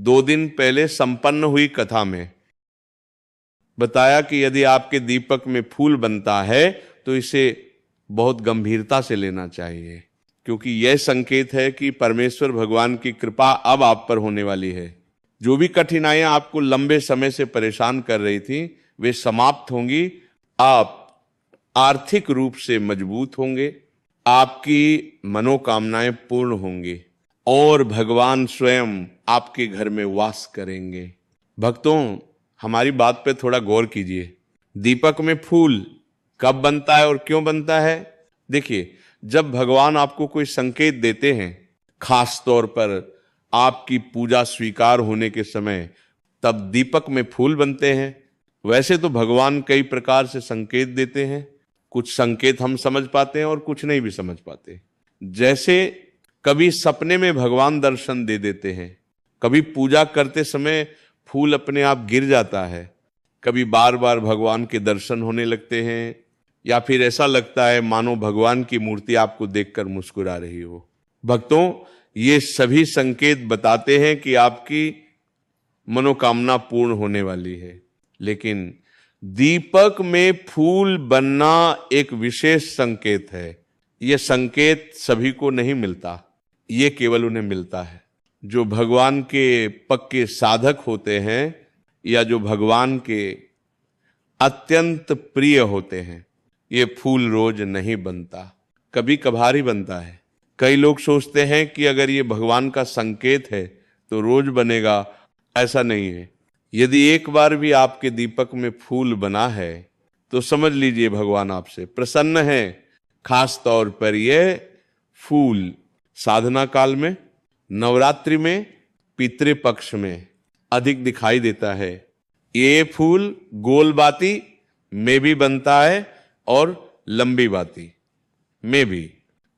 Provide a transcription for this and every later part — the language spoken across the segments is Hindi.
2 दिन पहले संपन्न हुई कथा में बताया कि यदि आपके दीपक में फूल बनता है तो इसे बहुत गंभीरता से लेना चाहिए, क्योंकि यह संकेत है कि परमेश्वर भगवान की कृपा अब आप पर होने वाली है। जो भी कठिनाइयां आपको लंबे समय से परेशान कर रही थी वे समाप्त होंगी। आप आर्थिक रूप से मजबूत होंगे, आपकी मनोकामनाएं पूर्ण होंगी और भगवान स्वयं आपके घर में वास करेंगे। भक्तों, हमारी बात पे थोड़ा गौर कीजिए। दीपक में फूल कब बनता है और क्यों बनता है? देखिए, जब भगवान आपको कोई संकेत देते हैं, खास तौर पर आपकी पूजा स्वीकार होने के समय, तब दीपक में फूल बनते हैं। वैसे तो भगवान कई प्रकार से संकेत देते हैं, कुछ संकेत हम समझ पाते हैं और कुछ नहीं भी समझ पाते। जैसे कभी सपने में भगवान दर्शन दे देते हैं, कभी पूजा करते समय फूल अपने आप गिर जाता है, कभी बार बार भगवान के दर्शन होने लगते हैं, या फिर ऐसा लगता है मानो भगवान की मूर्ति आपको देखकर मुस्कुरा रही हो। भक्तों, ये सभी संकेत बताते हैं कि आपकी मनोकामना पूर्ण होने वाली है। लेकिन दीपक में फूल बनना एक विशेष संकेत है। यह संकेत सभी को नहीं मिलता, ये केवल उन्हें मिलता है जो भगवान के पक्के साधक होते हैं या जो भगवान के अत्यंत प्रिय होते हैं। ये फूल रोज नहीं बनता, कभी कभार ही बनता है। कई लोग सोचते हैं कि अगर ये भगवान का संकेत है तो रोज बनेगा, ऐसा नहीं है। यदि एक बार भी आपके दीपक में फूल बना है तो समझ लीजिए भगवान आपसे प्रसन्न है। खास तौर पर यह फूल साधना काल में, नवरात्रि में, पितृपक्ष में अधिक दिखाई देता है। ये फूल गोल बाती में भी बनता है और लंबी बाती में भी।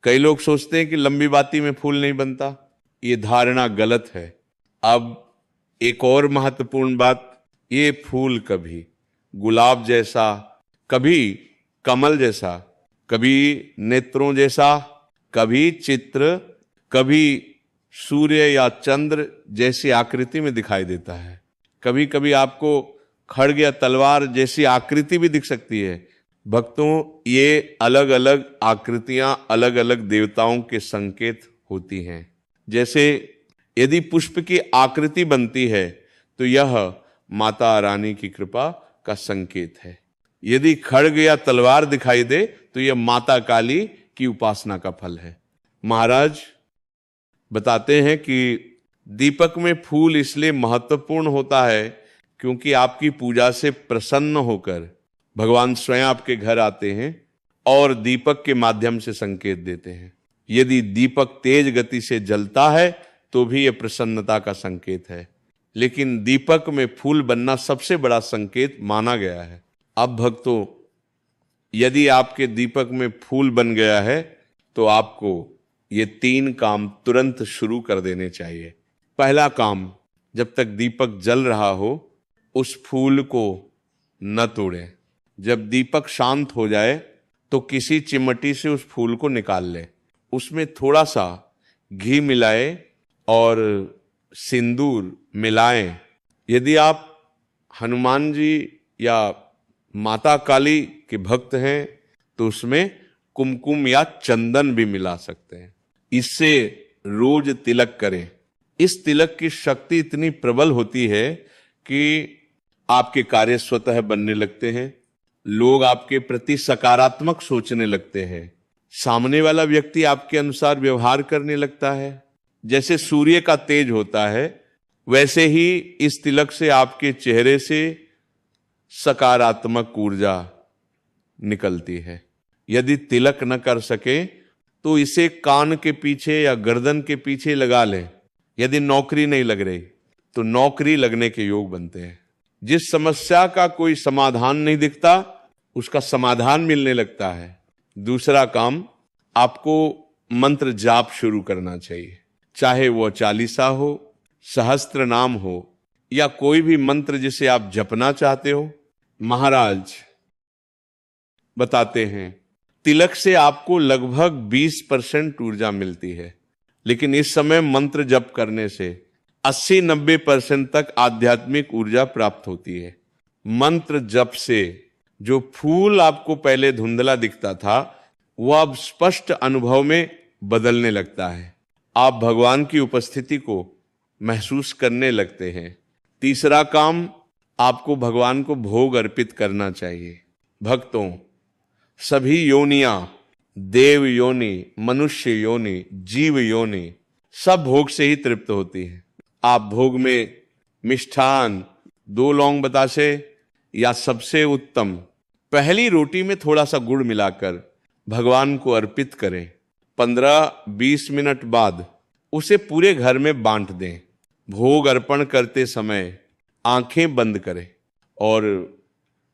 कई लोग सोचते हैं कि लंबी बाती में फूल नहीं बनता, ये धारणा गलत है। अब एक और महत्वपूर्ण बात, ये फूल कभी गुलाब जैसा, कभी कमल जैसा, कभी नेत्रों जैसा, कभी चित्र, कभी सूर्य या चंद्र जैसी आकृति में दिखाई देता है। कभी कभी आपको खड्ग या तलवार जैसी आकृति भी दिख सकती है। भक्तों, ये अलग अलग आकृतियां अलग अलग देवताओं के संकेत होती हैं। जैसे यदि पुष्प की आकृति बनती है तो यह माता रानी की कृपा का संकेत है। यदि खड्ग या तलवार दिखाई दे तो यह माता काली की उपासना का फल है। महाराज बताते हैं कि दीपक में फूल इसलिए महत्वपूर्ण होता है क्योंकि आपकी पूजा से प्रसन्न होकर भगवान स्वयं आपके घर आते हैं और दीपक के माध्यम से संकेत देते हैं। यदि दीपक तेज गति से जलता है तो भी यह प्रसन्नता का संकेत है, लेकिन दीपक में फूल बनना सबसे बड़ा संकेत माना गया है। अब भक्तों, यदि आपके दीपक में फूल बन गया है तो आपको ये 3 काम तुरंत शुरू कर देने चाहिए। पहला काम, जब तक दीपक जल रहा हो उस फूल को न तोड़ें। जब दीपक शांत हो जाए तो किसी चिमटी से उस फूल को निकाल लें, उसमें थोड़ा सा घी मिलाएं और सिंदूर मिलाएं। यदि आप हनुमान जी या माता काली के भक्त हैं तो उसमें कुमकुम या चंदन भी मिला सकते हैं। इससे रोज तिलक करें। इस तिलक की शक्ति इतनी प्रबल होती है कि आपके कार्य स्वतः बनने लगते हैं, लोग आपके प्रति सकारात्मक सोचने लगते हैं, सामने वाला व्यक्ति आपके अनुसार व्यवहार करने लगता है। जैसे सूर्य का तेज होता है वैसे ही इस तिलक से आपके चेहरे से सकारात्मक ऊर्जा निकलती है। यदि तिलक न कर सके तो इसे कान के पीछे या गर्दन के पीछे लगा लें। यदि नौकरी नहीं लग रही तो नौकरी लगने के योग बनते हैं। जिस समस्या का कोई समाधान नहीं दिखता उसका समाधान मिलने लगता है। दूसरा काम, आपको मंत्र जाप शुरू करना चाहिए, चाहे वो चालीसा हो, सहस्त्र नाम हो या कोई भी मंत्र जिसे आप जपना चाहते हो। महाराज बताते हैं तिलक से आपको लगभग 20% ऊर्जा मिलती है, लेकिन इस समय मंत्र जप करने से 80-90% तक आध्यात्मिक ऊर्जा प्राप्त होती है। मंत्र जप से जो फूल आपको पहले धुंधला दिखता था वो अब स्पष्ट अनुभव में बदलने लगता है। आप भगवान की उपस्थिति को महसूस करने लगते हैं। तीसरा काम, आपको भगवान को भोग अर्पित करना चाहिए। भक्तों, सभी योनियां, देव योनि, मनुष्य योनि, जीव योनि, सब भोग से ही तृप्त होती है। आप भोग में मिष्ठान, 2 लौंग बतासे या सबसे उत्तम पहली रोटी में थोड़ा सा गुड़ मिलाकर भगवान को अर्पित करें। 15-20 मिनट बाद उसे पूरे घर में बांट दें। भोग अर्पण करते समय आंखें बंद करें और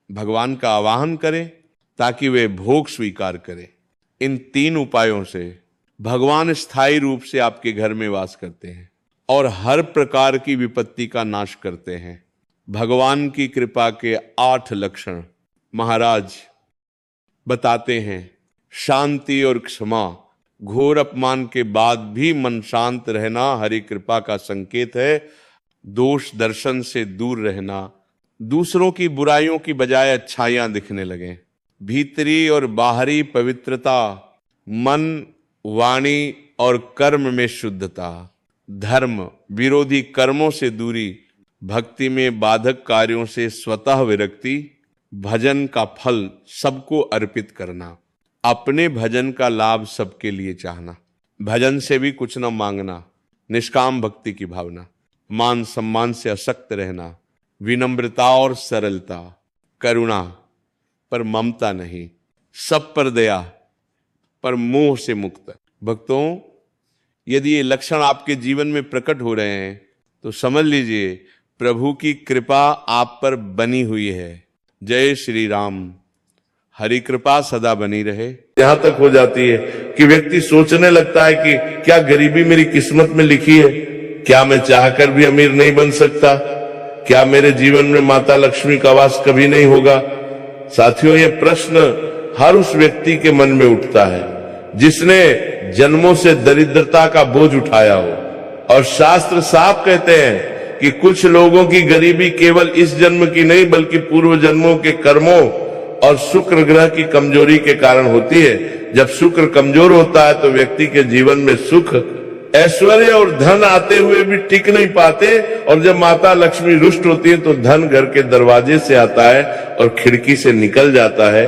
भगवान का आवाहन करें ताकि वे भोग स्वीकार करें। इन 3 उपायों से भगवान स्थायी रूप से आपके घर में वास करते हैं और हर प्रकार की विपत्ति का नाश करते हैं। भगवान की कृपा के 8 लक्षण महाराज बताते हैं। शांति और क्षमा, घोर अपमान के बाद भी मन शांत रहना हरि कृपा का संकेत है। दोष दर्शन से दूर रहना, दूसरों की बुराइयों की बजाय अच्छाइयां दिखने लगे। भीतरी और बाहरी पवित्रता, मन, वाणी और कर्म में शुद्धता, धर्म विरोधी कर्मों से दूरी, भक्ति में बाधक कार्यों से स्वतः विरक्ति, भजन का फल सबको अर्पित करना, अपने भजन का लाभ सबके लिए चाहना, भजन से भी कुछ न मांगना, निष्काम भक्ति की भावना, मान सम्मान से असक्त रहना, विनम्रता और सरलता, करुणा पर ममता नहीं, सब पर दया पर मोह से मुक्त। भक्तों, यदि ये लक्षण आपके जीवन में प्रकट हो रहे हैं तो समझ लीजिए प्रभु की कृपा आप पर बनी हुई है। जय श्री राम। हरि कृपा सदा बनी रहे। यहां तक हो जाती है कि व्यक्ति सोचने लगता है कि क्या गरीबी मेरी किस्मत में लिखी है? क्या मैं चाहकर भी अमीर नहीं बन सकता? क्या मेरे जीवन में माता लक्ष्मी का वास कभी नहीं होगा? साथियों, ये प्रश्न हर उस व्यक्ति के मन में उठता है जिसने जन्मों से दरिद्रता का बोझ उठाया हो। और शास्त्र साफ कहते हैं कि कुछ लोगों की गरीबी केवल इस जन्म की नहीं बल्कि पूर्व जन्मों के कर्मों और शुक्र ग्रह की कमजोरी के कारण होती है। जब शुक्र कमजोर होता है तो व्यक्ति के जीवन में सुख, ऐश्वर्य और धन आते हुए भी टिक नहीं पाते, और जब माता लक्ष्मी रुष्ट होती है तो धन घर के दरवाजे से आता है और खिड़की से निकल जाता है।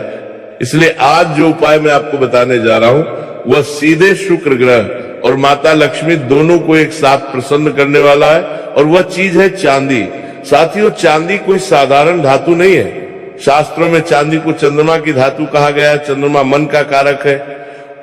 इसलिए आज जो उपाय मैं आपको बताने जा रहा हूं वह सीधे शुक्र ग्रह और माता लक्ष्मी दोनों को एक साथ प्रसन्न करने वाला है, और वह चीज है चांदी। साथियों, चांदी कोई साधारण धातु नहीं है। शास्त्रों में चांदी को चंद्रमा की धातु कहा गया है। चंद्रमा मन का कारक है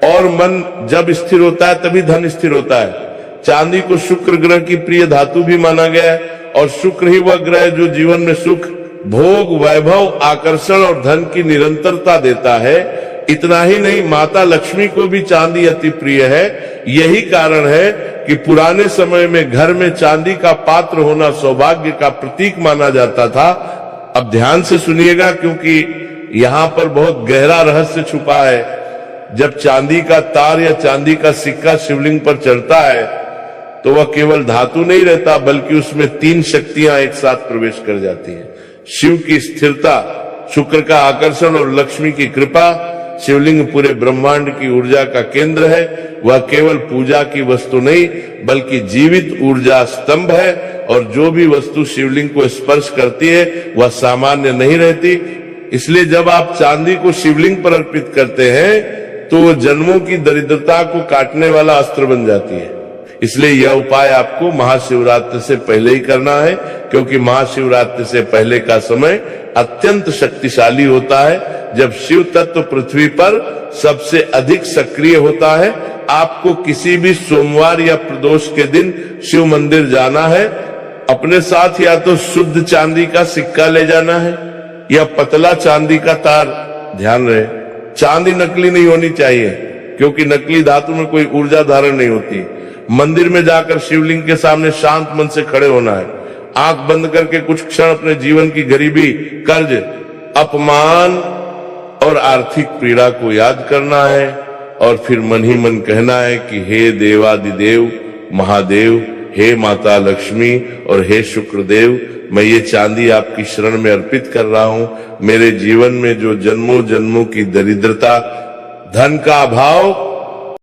और मन जब स्थिर होता है तभी धन स्थिर होता है। चांदी को शुक्र ग्रह की प्रिय धातु भी माना गया है, और शुक्र ही वह ग्रह जो जीवन में सुख, भोग, वैभव, आकर्षण और धन की निरंतरता देता है। इतना ही नहीं, माता लक्ष्मी को भी चांदी अति प्रिय है। यही कारण है कि पुराने समय में घर में चांदी का पात्र होना सौभाग्य का प्रतीक माना जाता था। अब ध्यान से सुनिएगा क्योंकि यहाँ पर बहुत गहरा रहस्य छुपा है। जब चांदी का तार या चांदी का सिक्का शिवलिंग पर चढ़ता है तो वह केवल धातु नहीं रहता बल्कि उसमें 3 शक्तियां एक साथ प्रवेश कर जाती हैं। शिव की स्थिरता, शुक्र का आकर्षण और लक्ष्मी की कृपा। शिवलिंग पूरे ब्रह्मांड की ऊर्जा का केंद्र है। वह केवल पूजा की वस्तु नहीं बल्कि जीवित ऊर्जा स्तंभ है, और जो भी वस्तु शिवलिंग को स्पर्श करती है वह सामान्य नहीं रहती। इसलिए जब आप चांदी को शिवलिंग पर अर्पित करते हैं तो वो जन्मों की दरिद्रता को काटने वाला अस्त्र बन जाती है। इसलिए यह उपाय आपको महाशिवरात्रि से पहले ही करना है, क्योंकि महाशिवरात्रि से पहले का समय अत्यंत शक्तिशाली होता है, जब शिव तत्व पृथ्वी पर सबसे अधिक सक्रिय होता है। आपको किसी भी सोमवार या प्रदोष के दिन शिव मंदिर जाना है। अपने साथ या तो शुद्ध चांदी का सिक्का ले जाना है या पतला चांदी का तार। ध्यान रहे, चांदी नकली नहीं होनी चाहिए, क्योंकि नकली धातु में कोई ऊर्जा धारण नहीं होती। मंदिर में जाकर शिवलिंग के सामने शांत मन से खड़े होना है। आंख बंद करके कुछ क्षण अपने जीवन की गरीबी, कर्ज, अपमान और आर्थिक पीड़ा को याद करना है, और फिर मन ही मन कहना है कि हे देवादिदेव महादेव, हे माता लक्ष्मी और हे शुक्रदेव, मैं ये चांदी आपकी शरण में अर्पित कर रहा हूं। मेरे जीवन में जो जन्मों जन्मों की दरिद्रता, धन का अभाव